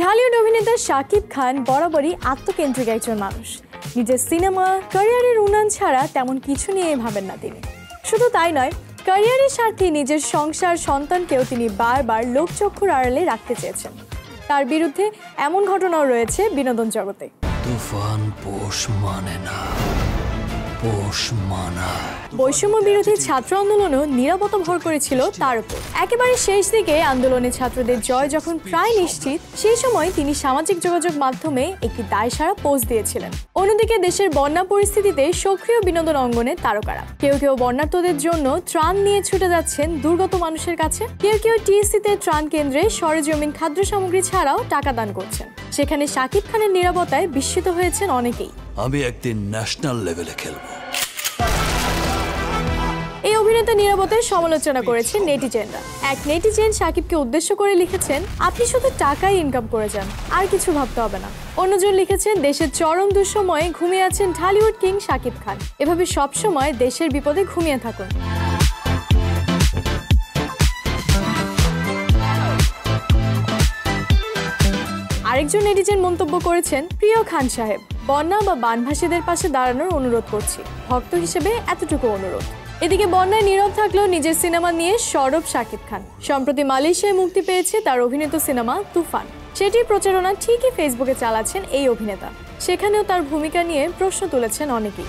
ঢালিউড অভিনেতা শাকিব খান বরাবরই আত্মকেন্দ্রিক একজন মানুষ। নিজের সিনেমা ক্যারিয়ারের উন্নয়ন ছাড়া তেমন কিছু নিয়ে ভাবেন না তিনি। শুধু তাই নয়, ক্যারিয়ারের স্বার্থে নিজের সংসার সন্তানকেও তিনি বারবার লোকচক্ষুর আড়ালে রাখতে চেয়েছেন। তার বিরুদ্ধে এমন ঘটনাও রয়েছে বিনোদন জগতে। তুফান পোষ মানে না, পোষ মানায়। বৈষম্য বিরোধী ছাত্র আন্দোলনও নীরবতা ভর করেছিল তার উপর। একেবারে শেষ দিকে আন্দোলনে ছাত্রদের জয় যখন প্রায় নিশ্চিত, সেই সময় তিনি সামাজিক যোগাযোগ মাধ্যমে একটি দায়সারা পোস্ট দিয়েছিলেন। অন্যদিকে দেশের বন্যা পরিস্থিতিতে সক্রিয় বিনোদন অঙ্গনে তারকারা। কেউ কেউ বন্যার্তদের জন্য ত্রাণ নিয়ে ছুটে যাচ্ছেন দুর্গত মানুষের কাছে, কেউ কেউ টিএসসিতে ত্রাণ কেন্দ্রে সরেজমিন খাদ্য সামগ্রী ছাড়াও টাকা দান করছেন। সেখানে শাকিব খানের নীরবতায় বিস্মিত হয়েছেন অনেকেই। আমি একদিন ন্যাশনাল লেভেলে খেলবো। এই অভিনেতা নীরবতার সমালোচনা করেছেন নেটিজেনরা। এক নেটিজেন শাকিবকে উদ্দেশ্য করে লিখেছেন, আপনি শুধু টাকাই ইনকাম করে যান, আর কিছু ভাবতে হবে না। অন্যজন লিখেছেন, দেশের চরম দুঃসময়ে ঘুমিয়ে আছেন ঢালিউড কিং শাকিব খান, এভাবে সবসময় দেশের বিপদে ঘুমিয়ে থাকুন। আরেকজন নেটিজেন মন্তব্য করেছেন, প্রিয় খান সাহেব, বন্যা বা বানভাসীদের পাশে দাঁড়ানোর অনুরোধ করছি, ভক্ত হিসেবে এতটুকু অনুরোধ। এদিকে বন্যায় নীরব থাকলেও নিজের সিনেমা নিয়ে সরব শাকিব খান। সম্প্রতি মালয়েশিয়ায় মুক্তি পেয়েছে তার অভিনীত সিনেমা তুফান। সেটির প্রচারণা ঠিকই ফেসবুকে চালাচ্ছেন এই অভিনেতা। সেখানেও তার ভূমিকা নিয়ে প্রশ্ন তুলেছেন অনেকেই।